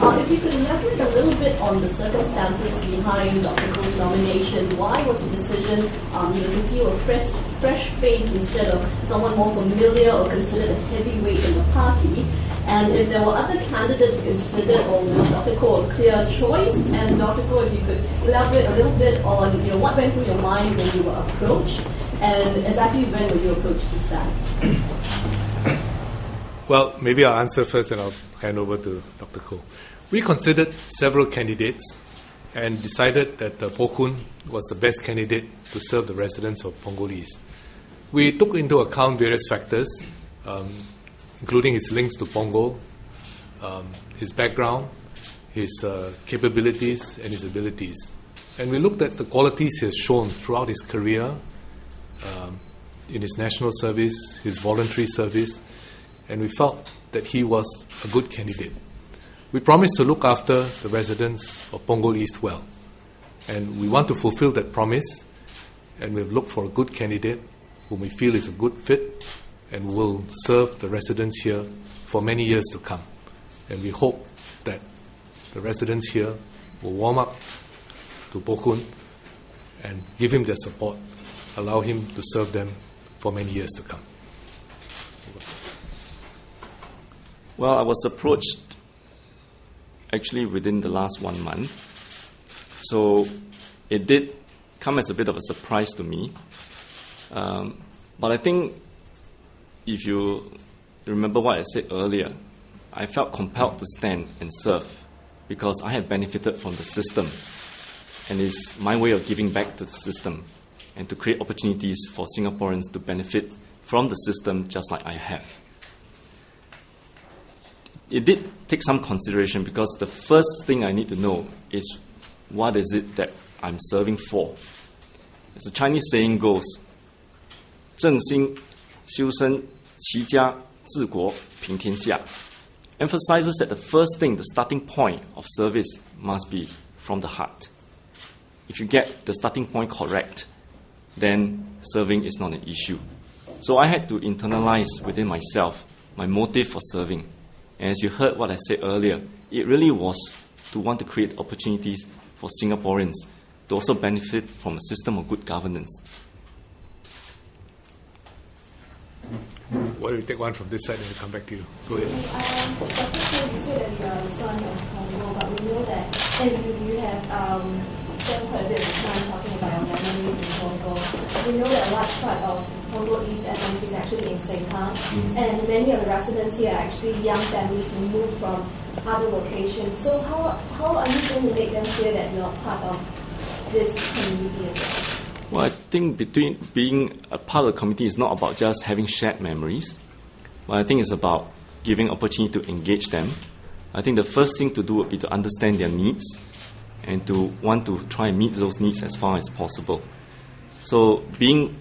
If you could elaborate a little bit on the circumstances behind Dr. Koh's nomination, why was the decision to feel a fresh face instead of someone more familiar or considered a heavyweight in the party? And if there were other candidates considered, or was Dr. Koh a clear choice? And Dr. Koh, if you could elaborate a little bit on what went through your mind when you were approached, and exactly when were you approached to stand? Well, maybe I'll answer first and I'll hand over to Dr. Koh. We considered several candidates and decided that Poh Koon was the best candidate to serve the residents of Punggol East. We took into account various factors, including his links to Punggol, his background, his capabilities and his abilities. And we looked at the qualities he has shown throughout his career, in his national service, his voluntary service, and we felt that he was a good candidate. We promised to look after the residents of Punggol East well, and we want to fulfill that promise, and we've looked for a good candidate whom we feel is a good fit and will serve the residents here for many years to come. And we hope that the residents here will warm up to Poh Koon and give him their support, allow him to serve them for many years to come. Well, I was approached actually within the last 1 month. So it did come as a bit of a surprise to me. But I think if you remember what I said earlier, I felt compelled to stand and serve because I have benefited from the system. And it's my way of giving back to the system and to create opportunities for Singaporeans to benefit from the system just like I have. It did take some consideration because the first thing I need to know is what is it that I'm serving for. As the Chinese saying goes, 正心修身齐家治国平天下 emphasizes that the first thing, the starting point of service must be from the heart. If you get the starting point correct, then serving is not an issue. So I had to internalize within myself my motive for serving. And as you heard what I said earlier, it really was to want to create opportunities for Singaporeans to also benefit from a system of good governance. Why don't we take one from this side and we'll come back to you. Go ahead. Dr. Koh, you said that you are the son of Punggol, but we know that you have spent quite a bit of time talking about your memories in Punggol. We know that a large part of Punggol East SMC is actually in Sengkang, and many of the residents here are actually young families who moved from other locations. So how are you going to make them feel that you're part of this community as well? Well, I think being a part of the community is not about just having shared memories, but I think it's about giving opportunity to engage them. I think the first thing to do would be to understand their needs and to want to try and meet those needs as far as possible. So being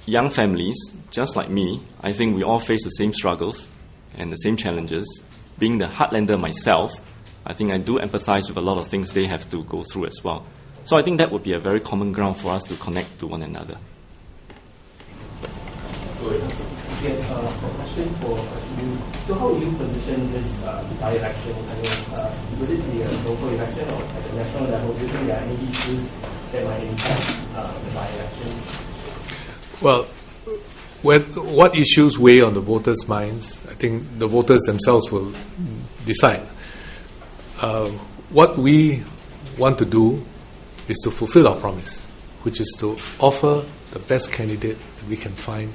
young families, just like me, I think we all face the same struggles and the same challenges. Being the heartlander myself, I think I do empathize with a lot of things they have to go through as well. So I think that would be a very common ground for us to connect to one another. Good. Again, a question for you. So how will you position this by-election? I mean, would it be a local election or at the national level? Do you think there are any issues that might impact the by-election? Well, what issues weigh on the voters' minds, I think the voters themselves will decide. What we want to do is to fulfill our promise, which is to offer the best candidate that we can find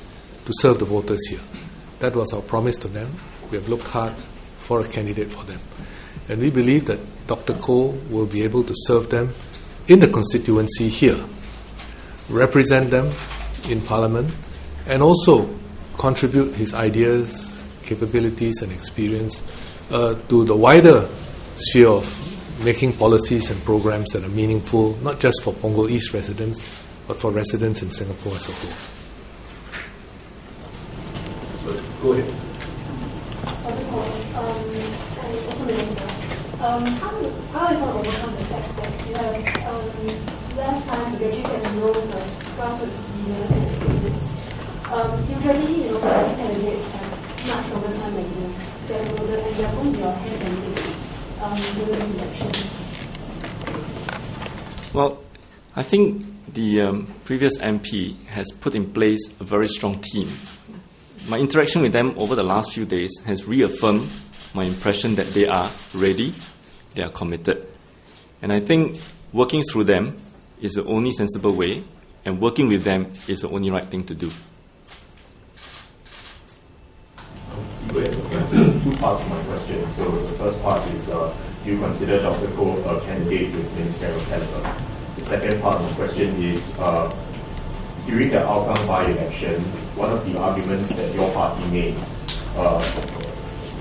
to serve the voters here. That was our promise to them. We have looked hard for a candidate for them. And we believe that Dr. Koh will be able to serve them in the constituency here, represent them in Parliament, and also contribute his ideas, capabilities and experience to the wider sphere of making policies and programs that are meaningful, not just for Punggol East residents, but for residents in Singapore as a whole. So, go ahead. How is one overcome the fact that you have less time to actually get to know the grassroots leaders and activists? Usually, candidates have much longer time than you. And they're going to be your hand and given this election? Well, I think the previous MP has put in place a very strong team. My interaction with them over the last few days has reaffirmed my impression that they are ready, they are committed. And I think working through them is the only sensible way, and working with them is the only right thing to do. Two parts to my question. So the first part is, do you consider Dr. Koh a candidate with ministerial caliber? The second part of the question is, during the outcome by-election, one of the arguments that your party made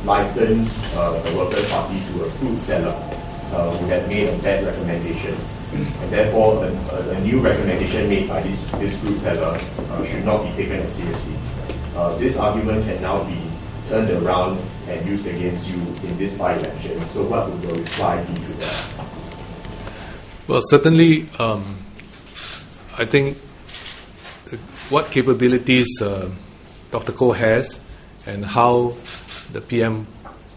likened the Workers' Party to a fruit seller who had made a bad recommendation. And therefore, a new recommendation made by this fruit seller should not be taken as seriously. This argument can now be turned around and used against you in this by-election. So what would your reply be to that? Well, certainly, I think what capabilities Dr. Koh has and how the PM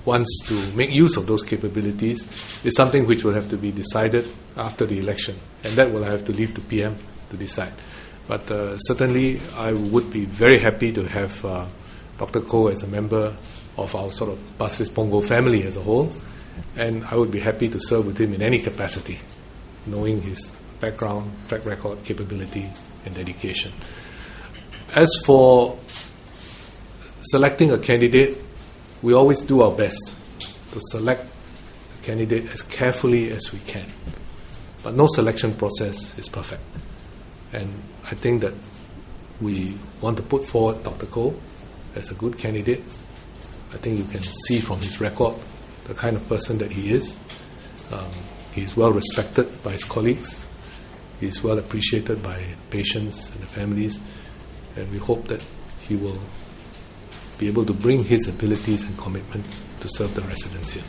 wants to make use of those capabilities is something which will have to be decided after the election, and that will have to leave to PM to decide. But certainly, I would be very happy to have Dr. Koh as a member of our sort of Pasir Ris Punggol family as a whole, and I would be happy to serve with him in any capacity, knowing his background, track record, capability, and dedication. As for selecting a candidate, we always do our best to select a candidate as carefully as we can. But no selection process is perfect. And I think that we want to put forward Dr. Koh as a good candidate. I think you can see from his record the kind of person that he is. He's well respected by his colleagues. He's well appreciated by patients and the families. And we hope that he will be able to bring his abilities and commitment to serve the residents here.